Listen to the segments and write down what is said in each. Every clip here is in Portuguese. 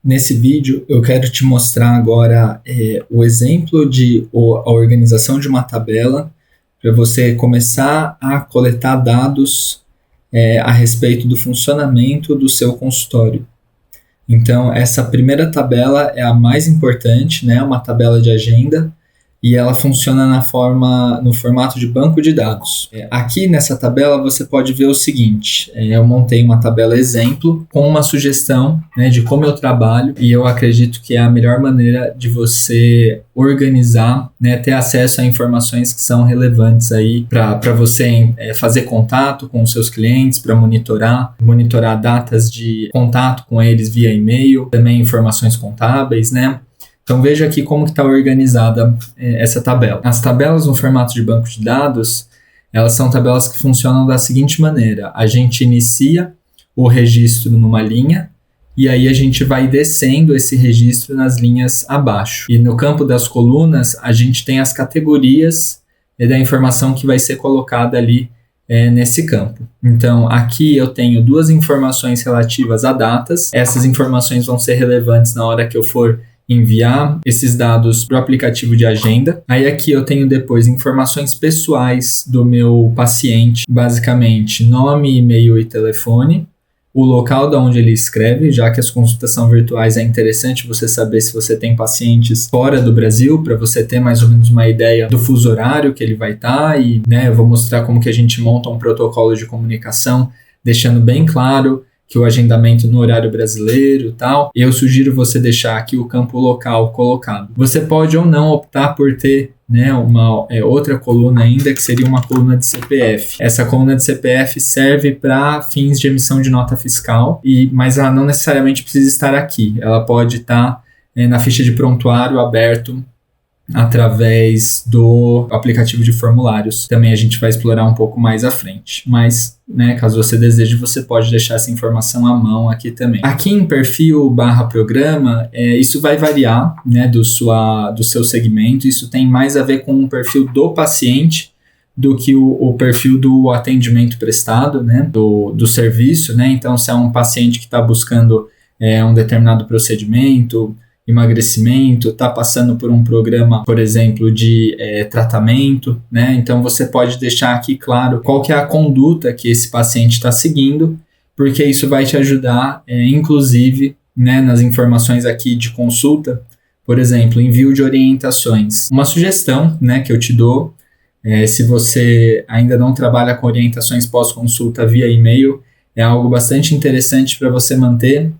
Nesse vídeo, eu quero te mostrar agora o exemplo de a organização de uma tabela para você começar a coletar dados a respeito do funcionamento do seu consultório. Então, essa primeira tabela é a mais importante, né? Uma tabela de agenda, e ela funciona no formato de banco de dados. Aqui nessa tabela você pode ver o seguinte, eu montei uma tabela exemplo com uma sugestão, né, de como eu trabalho, e eu acredito que é a melhor maneira de você organizar, né, ter acesso a informações que são relevantes aí para você fazer contato com os seus clientes, para monitorar datas de contato com eles via e-mail, também informações contábeis, né? Então veja aqui como está organizada essa tabela. As tabelas no formato de banco de dados, elas são tabelas que funcionam da seguinte maneira. A gente inicia o registro numa linha e aí a gente vai descendo esse registro nas linhas abaixo. E no campo das colunas, a gente tem as categorias da informação que vai ser colocada ali nesse campo. Então aqui eu tenho duas informações relativas a datas. Essas informações vão ser relevantes na hora que eu for enviar esses dados para o aplicativo de agenda. Aí aqui eu tenho depois informações pessoais do meu paciente, basicamente nome, e-mail e telefone, o local de onde ele escreve, já que as consultas são virtuais, é interessante você saber se você tem pacientes fora do Brasil, para você ter mais ou menos uma ideia do fuso horário que ele vai estar, e eu vou mostrar como que a gente monta um protocolo de comunicação, deixando bem claro que o agendamento no horário brasileiro e tal. Eu sugiro você deixar aqui o campo local colocado. Você pode ou não optar por ter uma outra coluna ainda, que seria uma coluna de CPF. Essa coluna de CPF serve para fins de emissão de nota fiscal, mas ela não necessariamente precisa estar aqui. Ela pode estar na ficha de prontuário aberto através do aplicativo de formulários. Também a gente vai explorar um pouco mais à frente. Mas, caso você deseje, você pode deixar essa informação à mão aqui também. Aqui em perfil/programa, isso vai variar, do seu segmento. Isso tem mais a ver com o perfil do paciente do que o perfil do atendimento prestado, do serviço. Então, se é um paciente que está buscando um determinado procedimento, emagrecimento, está passando por um programa, por exemplo, de tratamento, Então você pode deixar aqui claro qual que é a conduta que esse paciente está seguindo, porque isso vai te ajudar, inclusive, nas informações aqui de consulta, por exemplo, envio de orientações. Uma sugestão, que eu te dou, se você ainda não trabalha com orientações pós-consulta via e-mail, é algo bastante interessante para você manter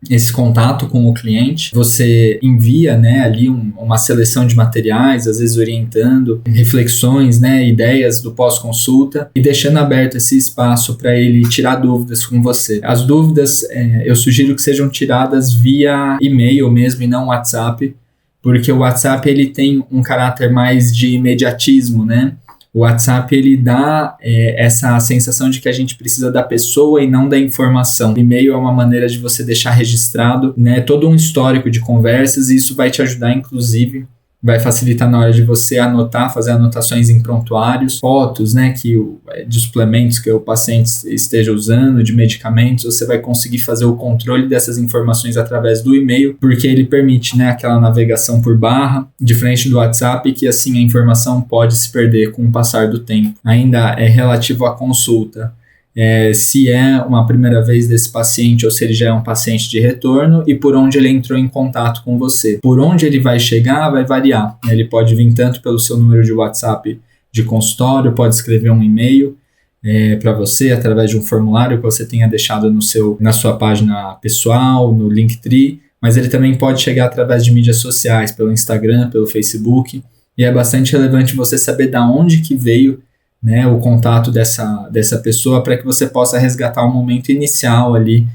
esse contato com o cliente. Você envia ali uma seleção de materiais, às vezes orientando, reflexões, ideias do pós-consulta, e deixando aberto esse espaço para ele tirar dúvidas com você. As dúvidas eu sugiro que sejam tiradas via e-mail mesmo e não WhatsApp, porque o WhatsApp ele tem um caráter mais de imediatismo, O WhatsApp ele dá essa sensação de que a gente precisa da pessoa e não da informação. O e-mail é uma maneira de você deixar registrado, todo um histórico de conversas, e isso vai te ajudar, inclusive, vai facilitar na hora de você anotar, fazer anotações em prontuários, fotos, de suplementos que o paciente esteja usando, de medicamentos. Você vai conseguir fazer o controle dessas informações através do e-mail, porque ele permite, aquela navegação por barra, diferente do WhatsApp, que assim a informação pode se perder com o passar do tempo. Ainda é relativo à consulta. Se é uma primeira vez desse paciente ou se ele já é um paciente de retorno, e por onde ele entrou em contato com você. Por onde ele vai chegar vai variar. Ele pode vir tanto pelo seu número de WhatsApp de consultório, pode escrever um e-mail para você através de um formulário que você tenha deixado na sua página pessoal, no Linktree, mas ele também pode chegar através de mídias sociais, pelo Instagram, pelo Facebook, e é bastante relevante você saber de onde que veio o contato dessa pessoa, para que você possa resgatar o momento inicial ali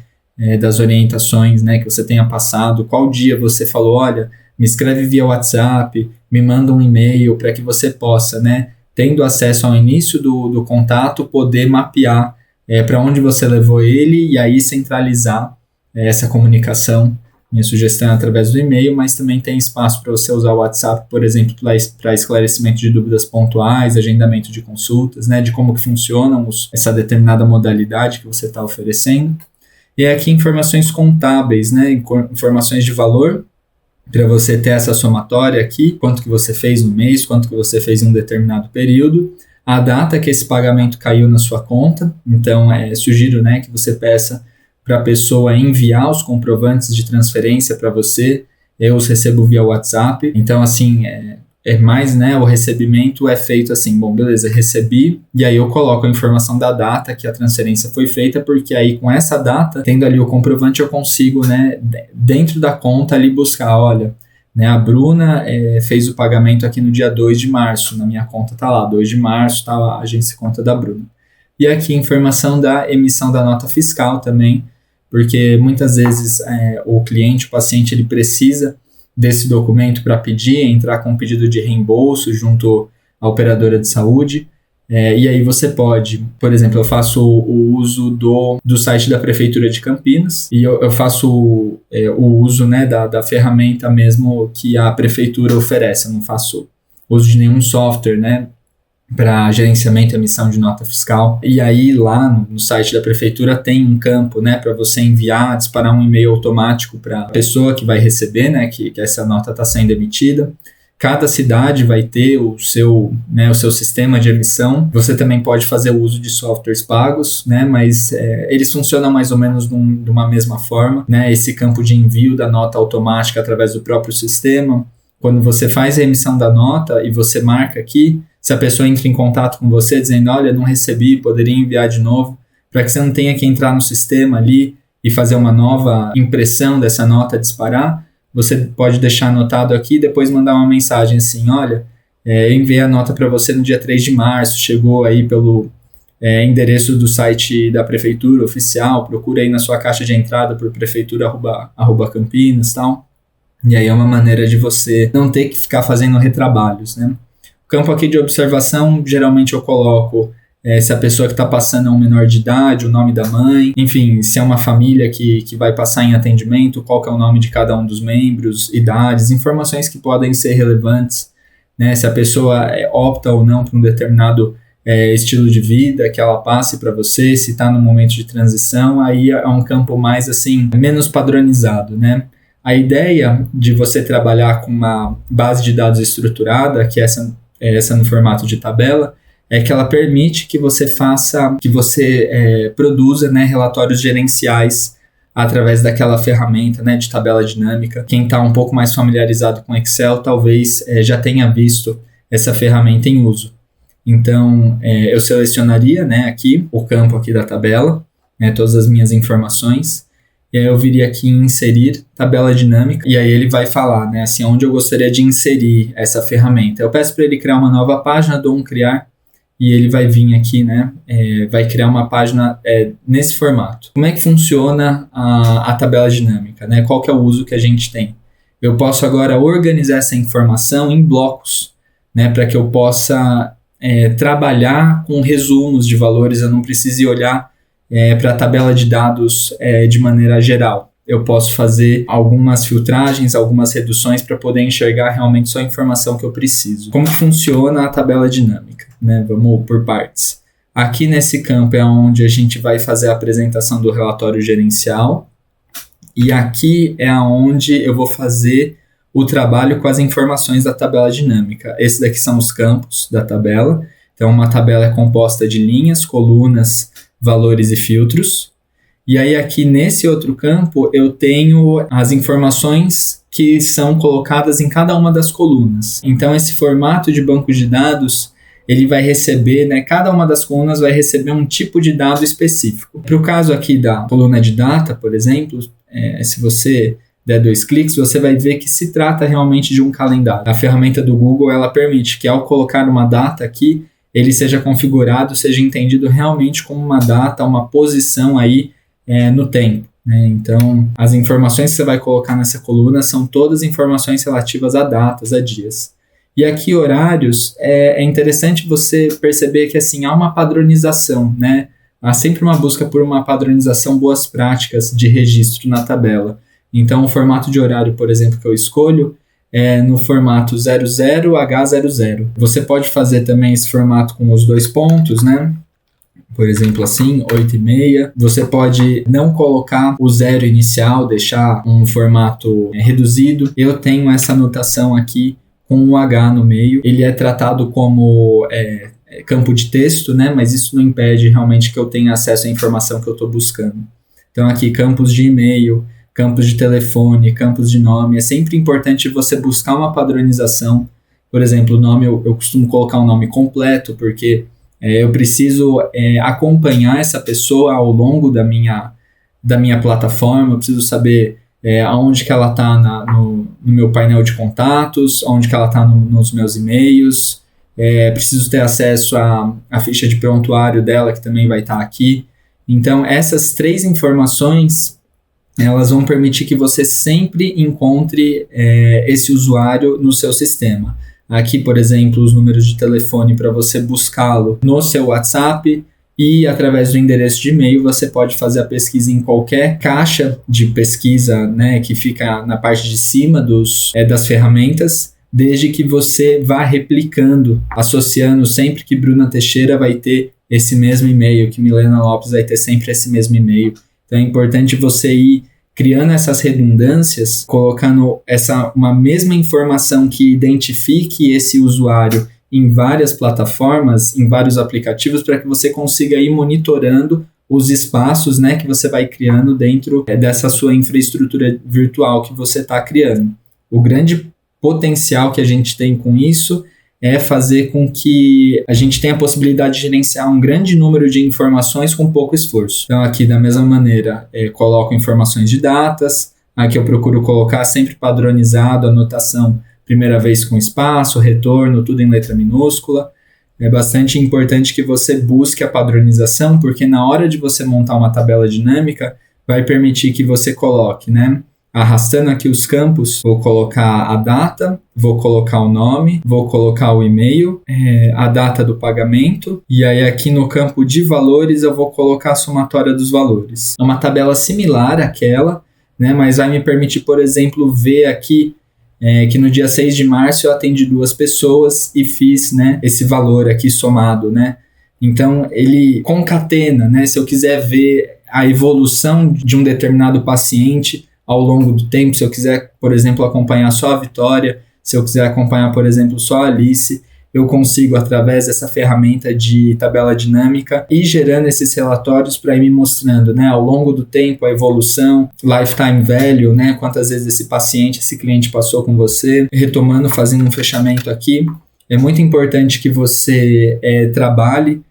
das orientações que você tenha passado, qual dia você falou, olha, me escreve via WhatsApp, me manda um e-mail, para que você possa, tendo acesso ao início do contato, poder mapear para onde você levou ele, e aí centralizar essa comunicação. Minha sugestão é através do e-mail, mas também tem espaço para você usar o WhatsApp, por exemplo, para esclarecimento de dúvidas pontuais, agendamento de consultas, de como que funcionam essa determinada modalidade que você está oferecendo. E aqui informações contábeis, né? Informações de valor, para você ter essa somatória aqui, quanto que você fez no mês, quanto que você fez em um determinado período, a data que esse pagamento caiu na sua conta. Então, sugiro, né, que você peça para a pessoa enviar os comprovantes de transferência para você. Eu os recebo via WhatsApp. Então, assim, mais, né, o recebimento é feito assim, bom, beleza, recebi, e aí eu coloco a informação da data que a transferência foi feita, porque aí com essa data, tendo ali o comprovante, eu consigo, né, dentro da conta ali buscar, olha, né, a Bruna fez o pagamento aqui no dia 2 de março, na minha conta tá lá, 2 de março, tá lá, agência conta da Bruna. E aqui informação da emissão da nota fiscal também, porque muitas vezes o cliente, o paciente, ele precisa desse documento para pedir, entrar com um pedido de reembolso junto à operadora de saúde, e aí você pode, por exemplo, eu faço o uso do site da Prefeitura de Campinas, e eu faço o uso, né, da ferramenta mesmo que a Prefeitura oferece, eu não faço uso de nenhum software, né, para gerenciamento e emissão de nota fiscal. E aí lá no site da prefeitura tem um campo, né, para você enviar, disparar um e-mail automático para a pessoa que vai receber, né, que essa nota está sendo emitida. Cada cidade vai ter o seu sistema de emissão. Você também pode fazer o uso de softwares pagos, né, mas eles funcionam mais ou menos de uma mesma forma, né, esse campo de envio da nota automática através do próprio sistema. Quando você faz a emissão da nota e você marca aqui, se a pessoa entra em contato com você dizendo, olha, não recebi, poderia enviar de novo, para que você não tenha que entrar no sistema ali e fazer uma nova impressão dessa nota disparar, você pode deixar anotado aqui e depois mandar uma mensagem assim, olha, eu enviei a nota para você no dia 3 de março, chegou aí pelo endereço do site da prefeitura oficial, procura aí na sua caixa de entrada por prefeitura@campinas e tal. E aí é uma maneira de você não ter que ficar fazendo retrabalhos, né? O campo aqui de observação, geralmente eu coloco se a pessoa que está passando é um menor de idade, o nome da mãe, enfim, se é uma família que vai passar em atendimento, qual que é o nome de cada um dos membros, idades, informações que podem ser relevantes, né? Se a pessoa opta ou não por um determinado estilo de vida que ela passe para você, se está no momento de transição, aí é um campo mais assim, menos padronizado, né? A ideia de você trabalhar com uma base de dados estruturada, que é essa no formato de tabela, é que ela permite que você produza, né, relatórios gerenciais através daquela ferramenta, né, de tabela dinâmica. Quem está um pouco mais familiarizado com Excel talvez já tenha visto essa ferramenta em uso. Então, eu selecionaria, né, aqui o campo aqui da tabela, né, todas as minhas informações, e aí eu viria aqui em inserir tabela dinâmica, e aí ele vai falar, né, assim, onde eu gostaria de inserir essa ferramenta. Eu peço para ele criar uma nova página, dou um criar, e ele vai vir aqui, né, vai criar uma página nesse formato. Como é que funciona a tabela dinâmica, né? Qual que é o uso que a gente tem? Eu posso agora organizar essa informação em blocos, né, para que eu possa trabalhar com resumos de valores, eu não precise olhar para a tabela de dados de maneira geral. Eu posso fazer algumas filtragens, algumas reduções para poder enxergar realmente só a informação que eu preciso. Como que funciona a tabela dinâmica, né? Vamos por partes. Aqui nesse campo é onde a gente vai fazer a apresentação do relatório gerencial, e aqui é onde eu vou fazer o trabalho com as informações da tabela dinâmica. Esses daqui são os campos da tabela. Então, uma tabela é composta de linhas, colunas, valores e filtros. E aí aqui nesse outro campo eu tenho as informações que são colocadas em cada uma das colunas. Então esse formato de banco de dados, ele vai receber, né, cada uma das colunas vai receber um tipo de dado específico. Para o caso aqui da coluna de data, por exemplo, se você der 2 cliques, você vai ver que se trata realmente de um calendário. A ferramenta do Google, ela permite que ao colocar uma data aqui, ele seja configurado, seja entendido realmente como uma data, uma posição aí no tempo, né? Então, as informações que você vai colocar nessa coluna são todas informações relativas a datas, a dias. E aqui, horários, é interessante você perceber que assim, há uma padronização, né? Há sempre uma busca por uma padronização, boas práticas de registro na tabela. Então, o formato de horário, por exemplo, que eu escolho, no formato 00H00. Você pode fazer também esse formato com os 2 pontos, né? por exemplo assim, 8,5. Você pode não colocar o 0 inicial, deixar um formato reduzido. Eu tenho essa anotação aqui com o H no meio. Ele é tratado como campo de texto, né? Mas isso não impede realmente que eu tenha acesso à informação que eu estou buscando. Então aqui, campos de e-mail, campos de telefone, campos de nome. É sempre importante você buscar uma padronização. Por exemplo, o nome, eu costumo colocar um nome completo, porque eu preciso acompanhar essa pessoa ao longo da minha plataforma. Eu preciso saber aonde que ela está no meu painel de contatos, onde que ela está nos meus e-mails. Preciso ter acesso à ficha de prontuário dela, que também vai estar aqui. Então, essas 3 informações, elas vão permitir que você sempre encontre esse usuário no seu sistema. Aqui, por exemplo, os números de telefone para você buscá-lo no seu WhatsApp, e através do endereço de e-mail você pode fazer a pesquisa em qualquer caixa de pesquisa, né, que fica na parte de cima das ferramentas, desde que você vá replicando, associando sempre que Bruna Teixeira vai ter esse mesmo e-mail, que Milena Lopes vai ter sempre esse mesmo e-mail. Então é importante você ir criando essas redundâncias, colocando uma mesma informação que identifique esse usuário em várias plataformas, em vários aplicativos, para que você consiga ir monitorando os espaços, né, que você vai criando dentro dessa sua infraestrutura virtual que você está criando. O grande potencial que a gente tem com isso é fazer com que a gente tenha a possibilidade de gerenciar um grande número de informações com pouco esforço. Então aqui, da mesma maneira, coloco informações de datas. Aqui eu procuro colocar sempre padronizado, anotação primeira vez com espaço, retorno, tudo em letra minúscula. É bastante importante que você busque a padronização, porque na hora de você montar uma tabela dinâmica, vai permitir que você coloque, né? Arrastando aqui os campos, vou colocar a data, vou colocar o nome, vou colocar o e-mail, a data do pagamento, e aí aqui no campo de valores eu vou colocar a somatória dos valores. É uma tabela similar àquela, né, mas vai me permitir, por exemplo, ver aqui que no dia 6 de março eu atendi 2 pessoas e fiz, né, esse valor aqui somado, né? Então ele concatena, né? Se eu quiser ver a evolução de um determinado paciente ao longo do tempo, se eu quiser, por exemplo, acompanhar só a Vitória, se eu quiser acompanhar, por exemplo, só a Alice, eu consigo, através dessa ferramenta de tabela dinâmica, ir gerando esses relatórios para ir me mostrando, né, ao longo do tempo, a evolução, lifetime value, né, quantas vezes esse paciente, esse cliente passou com você. Retomando, fazendo um fechamento aqui, é muito importante que você trabalhe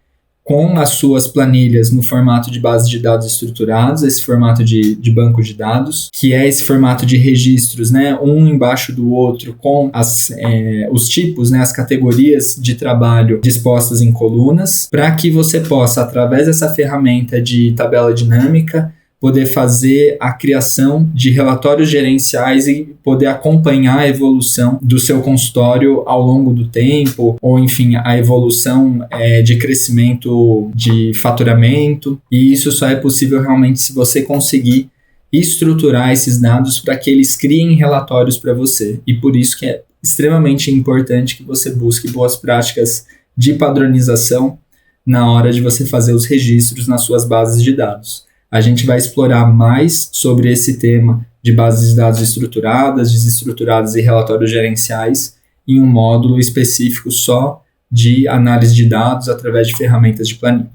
com as suas planilhas no formato de base de dados estruturados, esse formato de banco de dados, que é esse formato de registros, né, um embaixo do outro, com os tipos, né, as categorias de trabalho dispostas em colunas, para que você possa, através dessa ferramenta de tabela dinâmica, poder fazer a criação de relatórios gerenciais e poder acompanhar a evolução do seu consultório ao longo do tempo, ou enfim, a evolução de crescimento de faturamento. E isso só é possível realmente se você conseguir estruturar esses dados para que eles criem relatórios para você. E por isso que é extremamente importante que você busque boas práticas de padronização na hora de você fazer os registros nas suas bases de dados. A gente vai explorar mais sobre esse tema de bases de dados estruturadas, desestruturadas e relatórios gerenciais em um módulo específico só de análise de dados através de ferramentas de planilha.